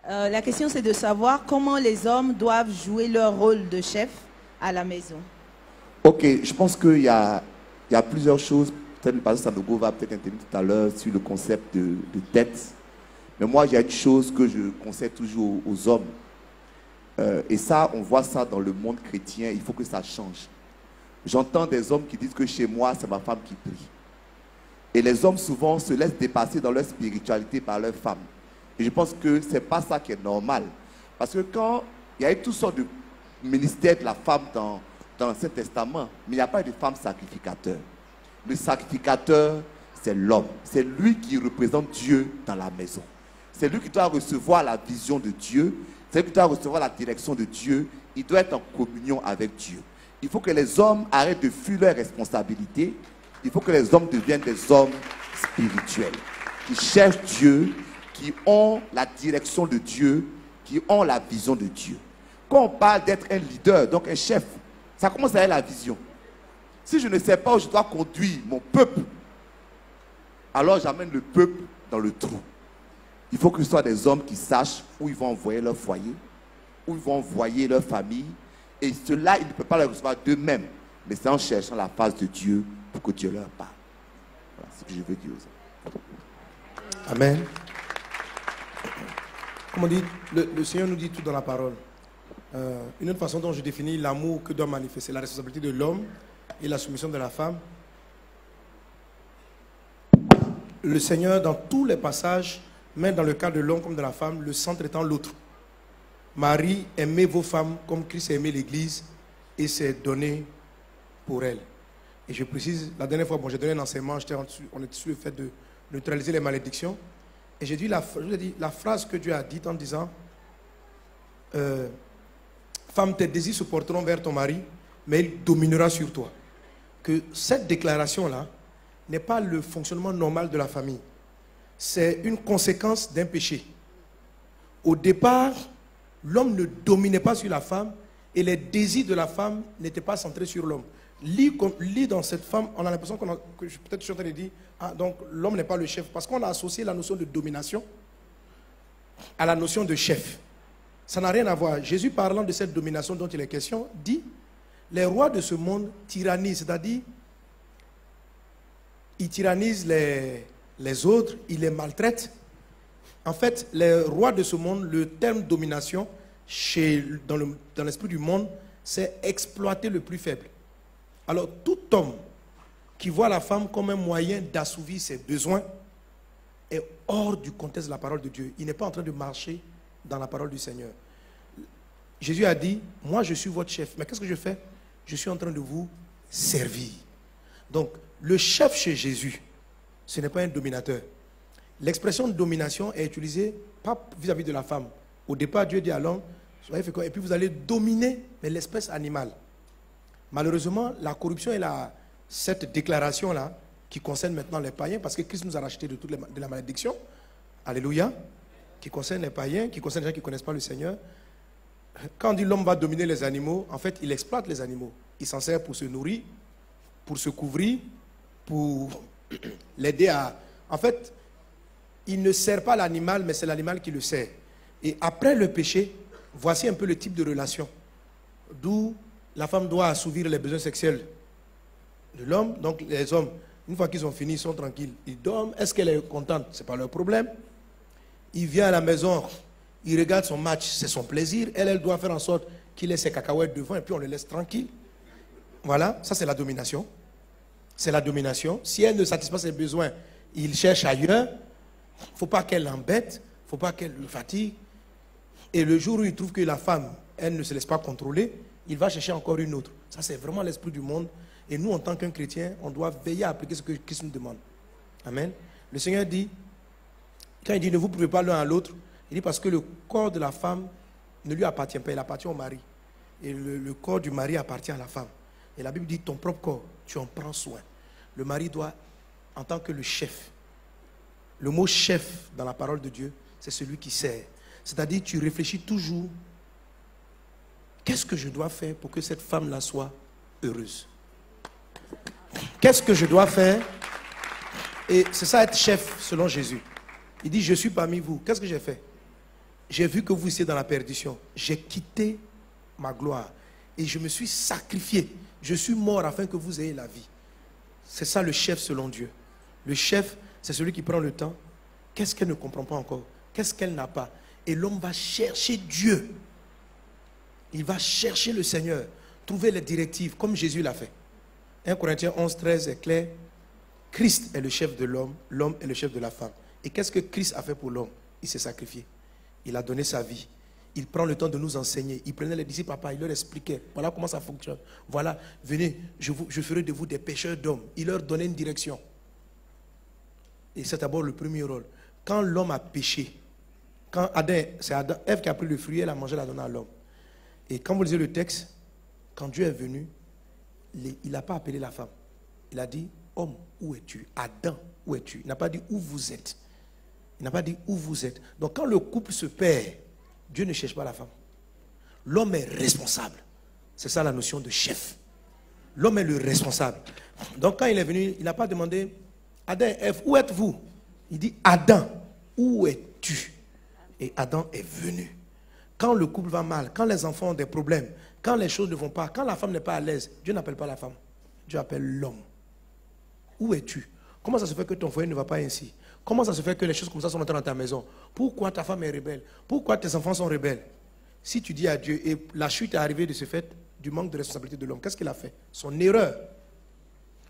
La question, c'est de savoir comment les hommes doivent jouer leur rôle de chef à la maison. Ok, je pense qu'il y a plusieurs choses. Peut-être le pasteur Sanogo va peut-être intervenir tout à l'heure sur le concept de tête. Mais moi, il y a une chose que je conseille toujours aux hommes. Et ça, on voit ça dans le monde chrétien. Il faut que ça change. J'entends des hommes qui disent que chez moi, c'est ma femme qui prie. Et les hommes, souvent, se laissent dépasser dans leur spiritualité par leur femme. Et je pense que ce n'est pas ça qui est normal. Parce que quand il y a eu toutes sortes de ministères de la femme dans l'Ancien Testament, mais il n'y a pas de femme sacrificateur. Le sacrificateur, c'est l'homme. C'est lui qui représente Dieu dans la maison. C'est lui qui doit recevoir la vision de Dieu. C'est lui qui doit recevoir la direction de Dieu. Il doit être en communion avec Dieu. Il faut que les hommes arrêtent de fuir leurs responsabilités. Il faut que les hommes deviennent des hommes spirituels, qui cherchent Dieu, qui ont la direction de Dieu, qui ont la vision de Dieu. Quand on parle d'être un leader, donc un chef, ça commence avec la vision. Si je ne sais pas où je dois conduire mon peuple, alors j'amène le peuple dans le trou. Il faut que ce soit des hommes qui sachent où ils vont envoyer leur foyer, où ils vont envoyer leur famille. Et cela, ils ne peuvent pas le recevoir d'eux-mêmes. Mais c'est en cherchant la face de Dieu pour que Dieu leur parle. Voilà ce que je veux dire aux hommes. Amen. Comme on dit, le Seigneur nous dit tout dans la parole. Une autre façon dont je définis l'amour que doit manifester la responsabilité de l'homme et la soumission de la femme. Le Seigneur, dans tous les passages, même dans le cas de l'homme comme de la femme, le centre étant l'autre. Marie, aimez vos femmes comme Christ a aimé l'Église et s'est donné pour elle. Et je précise, la dernière fois, j'ai donné un enseignement, on était sur le fait de neutraliser les malédictions. Et j'ai dit la phrase que Dieu a dite en disant femme, tes désirs se porteront vers ton mari, mais il dominera sur toi. Que cette déclaration-là n'est pas le fonctionnement normal de la famille. C'est une conséquence d'un péché. Au départ, l'homme ne dominait pas sur la femme et les désirs de la femme n'étaient pas centrés sur l'homme. Lis dans cette femme, on a l'impression que peut-être je suis en train de dire, ah, donc l'homme n'est pas le chef, parce qu'on a associé la notion de domination à la notion de chef. Ça n'a rien à voir. Jésus, parlant de cette domination dont il est question, dit, les rois de ce monde tyrannisent, c'est-à-dire, ils tyrannisent les autres, ils les maltraitent. En fait, les rois de ce monde, le terme domination, dans l'esprit du monde, c'est exploiter le plus faible. Alors, tout homme qui voit la femme comme un moyen d'assouvir ses besoins est hors du contexte de la parole de Dieu. Il n'est pas en train de marcher dans la parole du Seigneur. Jésus a dit, moi je suis votre chef. Mais qu'est-ce que je fais? Je suis en train de vous servir. Donc, le chef chez Jésus, ce n'est pas un dominateur. L'expression de domination est utilisée pas vis-à-vis de la femme. Au départ, Dieu dit à l'homme, soyez fécond, et puis vous allez dominer l'espèce animale. Malheureusement, la corruption et cette déclaration-là, qui concerne maintenant les païens, parce que Christ nous a racheté de la malédiction, alléluia, qui concerne les païens, qui concerne les gens qui ne connaissent pas le Seigneur. Quand on dit l'homme va dominer les animaux, en fait, il exploite les animaux. Il s'en sert pour se nourrir, pour se couvrir, pour l'aider à... En fait, il ne sert pas l'animal, mais c'est l'animal qui le sert. Et après le péché, voici un peu le type de relation. D'où la femme doit assouvir les besoins sexuels de l'homme. Donc les hommes, une fois qu'ils ont fini, ils sont tranquilles. Ils dorment. Est-ce qu'elle est contente? Ce n'est pas leur problème. Il vient à la maison, il regarde son match, c'est son plaisir. Elle doit faire en sorte qu'il ait ses cacahuètes devant et puis on le laisse tranquille. Voilà, ça c'est la domination. C'est la domination. Si elle ne satisfait pas ses besoins, il cherche ailleurs. Il ne faut pas qu'elle l'embête, il ne faut pas qu'elle le fatigue. Et le jour où il trouve que la femme, elle ne se laisse pas contrôler, il va chercher encore une autre. Ça, c'est vraiment l'esprit du monde. Et nous, en tant qu'un chrétien, on doit veiller à appliquer ce que Christ nous demande. Amen. Le Seigneur dit, quand il dit ne vous prouvez pas l'un à l'autre, il dit parce que le corps de la femme ne lui appartient pas, il appartient au mari. Et le corps du mari appartient à la femme. Et la Bible dit ton propre corps, tu en prends soin. Le mari doit, en tant que le chef, le mot chef dans la parole de Dieu, c'est celui qui sert. C'est-à-dire, tu réfléchis toujours, qu'est-ce que je dois faire pour que cette femme-là soit heureuse? Qu'est-ce que je dois faire? Et c'est ça être chef selon Jésus. Il dit, je suis parmi vous. Qu'est-ce que j'ai fait? j'ai vu que vous étiez dans la perdition. J'ai quitté ma gloire et je me suis sacrifié. Je suis mort afin que vous ayez la vie. C'est ça le chef selon Dieu. Le chef, c'est celui qui prend le temps. Qu'est-ce qu'elle ne comprend pas encore? Qu'est-ce qu'elle n'a pas? Et l'homme va chercher Dieu. Il va chercher le Seigneur, trouver les directives, comme Jésus l'a fait. 1 Corinthiens 11, 13 est clair. Christ est le chef de l'homme, l'homme est le chef de la femme. Et qu'est-ce que Christ a fait pour l'homme? Il s'est sacrifié. Il a donné sa vie. Il prend le temps de nous enseigner. Il prenait les disciples à part, il leur expliquait. Voilà comment ça fonctionne. Voilà, venez, je ferai de vous des pêcheurs d'hommes. Il leur donnait une direction. Et c'est d'abord le premier rôle. Quand l'homme a péché, quand c'est Ève qui a pris le fruit, elle a mangé, elle a donné à l'homme. Et quand vous lisez le texte, quand Dieu est venu, il n'a pas appelé la femme. Il a dit, homme, où es-tu? Adam, où es-tu? Il n'a pas dit où vous êtes. Il n'a pas dit où vous êtes. Donc quand le couple se perd, Dieu ne cherche pas la femme. L'homme est responsable. C'est ça la notion de chef. L'homme est le responsable. Donc quand il est venu, il n'a pas demandé, Adam et Ève, où êtes-vous? Il dit, Adam, où es-tu? Et Adam est venu. Quand le couple va mal, quand les enfants ont des problèmes, quand les choses ne vont pas, quand la femme n'est pas à l'aise, Dieu n'appelle pas la femme. Dieu appelle l'homme. Où es-tu? Comment ça se fait que ton foyer ne va pas ainsi? Comment ça se fait que les choses comme ça sont entrées dans ta maison? Pourquoi ta femme est rebelle? Pourquoi tes enfants sont rebelles? Si tu dis à Dieu, et la chute est arrivée de ce fait, du manque de responsabilité de l'homme, qu'est-ce qu'il a fait? Son erreur.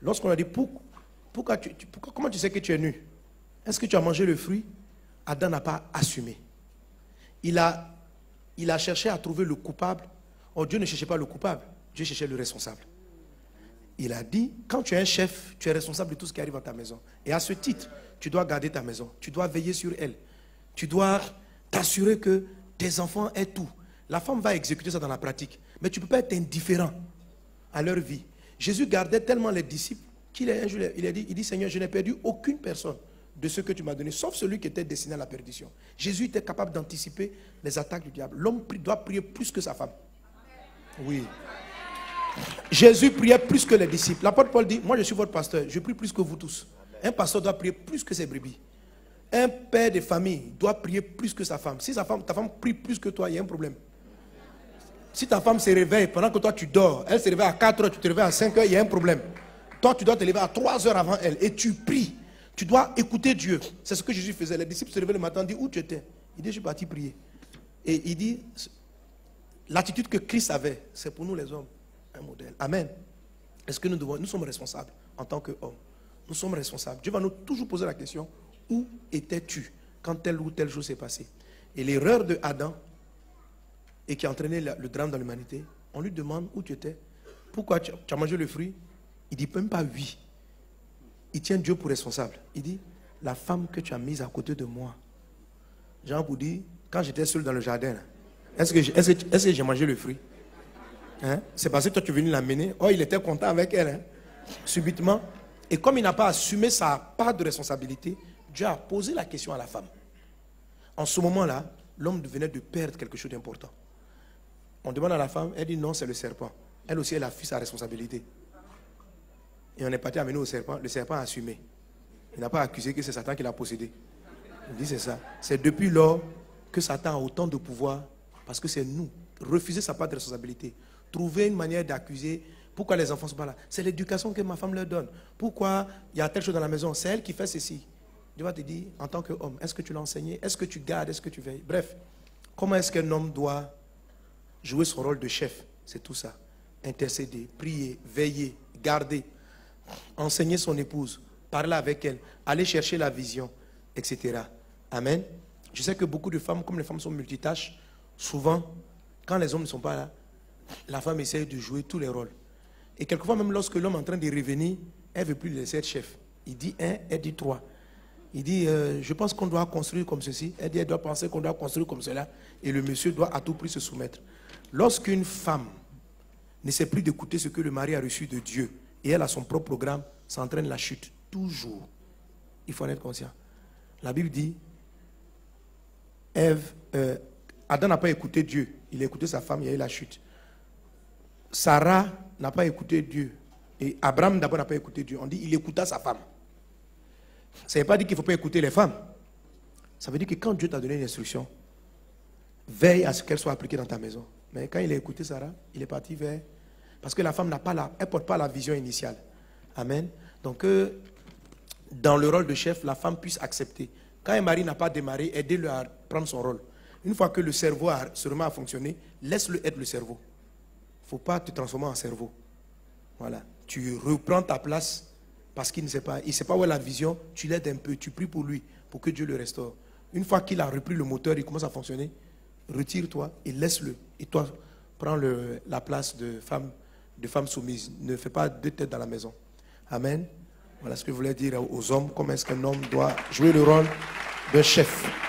Lorsqu'on a dit, comment tu sais que tu es nu? Est-ce que tu as mangé le fruit? Adam n'a pas assumé. Il a cherché à trouver le coupable. Oh, Dieu ne cherchait pas le coupable, Dieu cherchait le responsable. Il a dit, quand tu es un chef, tu es responsable de tout ce qui arrive dans ta maison. Et à ce titre, tu dois garder ta maison, tu dois veiller sur elle. Tu dois t'assurer que tes enfants aient tout. La femme va exécuter ça dans la pratique. Mais tu ne peux pas être indifférent à leur vie. Jésus gardait tellement les disciples qu'il a dit, Seigneur, je n'ai perdu aucune personne de ce que tu m'as donné, sauf celui qui était destiné à la perdition. Jésus était capable d'anticiper les attaques du diable. L'homme doit prier plus que sa femme. Oui. Jésus priait plus que les disciples. L'apôtre Paul dit, moi je suis votre pasteur, je prie plus que vous tous. Un pasteur doit prier plus que ses brebis. Un père de famille doit prier plus que sa femme. Si ta femme prie plus que toi, il y a un problème. Si ta femme se réveille pendant que toi tu dors, elle se réveille à 4 heures, tu te réveilles à 5 heures, il y a un problème. Toi tu dois te lever à 3 heures avant elle et tu pries. Tu dois écouter Dieu. C'est ce que Jésus faisait. Les disciples se réveillaient le matin, disent où tu étais? Il dit, je suis parti prier. Et il dit, l'attitude que Christ avait, c'est pour nous les hommes un modèle. Amen. Est-ce que nous sommes responsables en tant qu'hommes? Nous sommes responsables. Dieu va nous toujours poser la question, où étais-tu quand telle ou telle chose s'est passée? Et l'erreur de Adam, et qui a entraîné le drame dans l'humanité, on lui demande où tu étais. Pourquoi tu as mangé le fruit? Il dit même pas oui. Il tient Dieu pour responsable. Il dit, la femme que tu as mise à côté de moi. Jean vous dit, quand j'étais seul dans le jardin, est-ce que j'ai mangé le fruit? Hein? C'est parce que toi tu es venu l'amener. Oh, il était content avec elle. Hein? Subitement. Et comme il n'a pas assumé sa part de responsabilité, Dieu a posé la question à la femme. En ce moment-là, l'homme venait de perdre quelque chose d'important. On demande à la femme, elle dit non, c'est le serpent. Elle aussi, elle a fui sa responsabilité. Et on est parti amener au serpent. Le serpent a assumé. Il n'a pas accusé que c'est Satan qui l'a possédé. Il dit c'est ça. C'est depuis lors que Satan a autant de pouvoir parce que c'est nous. Refuser sa part de responsabilité. Trouver une manière d'accuser. Pourquoi les enfants ne sont pas là? C'est l'éducation que ma femme leur donne. Pourquoi il y a telle chose dans la maison? C'est elle qui fait ceci. Dieu va te dire, en tant qu'homme, est-ce que tu l'as enseigné? Est-ce que tu gardes? Est-ce que tu veilles? Bref, comment est-ce qu'un homme doit jouer son rôle de chef? C'est tout ça. Intercéder, prier, veiller, garder, enseigner son épouse, parler avec elle, aller chercher la vision, etc. Amen. Je sais que beaucoup de femmes, comme les femmes sont multitâches, souvent, quand les hommes ne sont pas là, la femme essaie de jouer tous les rôles. Et quelquefois, même lorsque l'homme est en train de revenir, elle ne veut plus laisser être chef. Il dit 1, elle dit 3. Il dit, je pense qu'on doit construire comme ceci. Elle dit, elle doit penser qu'on doit construire comme cela. Et le monsieur doit à tout prix se soumettre. Lorsqu'une femme ne sait plus d'écouter ce que le mari a reçu de Dieu, et elle a son propre programme, ça entraîne la chute. Toujours. Il faut en être conscient. La Bible dit, Adam n'a pas écouté Dieu. Il a écouté sa femme, il y a eu la chute. Sarah n'a pas écouté Dieu. Et Abraham d'abord n'a pas écouté Dieu. On dit, il écouta sa femme. Ça ne veut pas dire qu'il ne faut pas écouter les femmes. Ça veut dire que quand Dieu t'a donné une instruction, veille à ce qu'elle soit appliquée dans ta maison. Mais quand il a écouté Sarah, il est parti vers... Parce que la femme n'a pas elle porte pas la vision initiale. Amen. Donc, dans le rôle de chef, la femme puisse accepter. Quand un mari n'a pas démarré, aidez-le à prendre son rôle. Une fois que le cerveau se remet à fonctionner, laisse-le être le cerveau. Il ne faut pas te transformer en cerveau. Voilà. Tu reprends ta place parce qu'il ne sait pas. Il ne sait pas où est la vision. Tu l'aides un peu. Tu pries pour lui, pour que Dieu le restaure. Une fois qu'il a repris le moteur, il commence à fonctionner. Retire-toi et laisse-le. Et toi, prends la place de femme soumise. Ne fais pas deux têtes dans la maison. Amen. Voilà ce que je voulais dire aux hommes. Comment est-ce qu'un homme doit jouer le rôle d'un chef.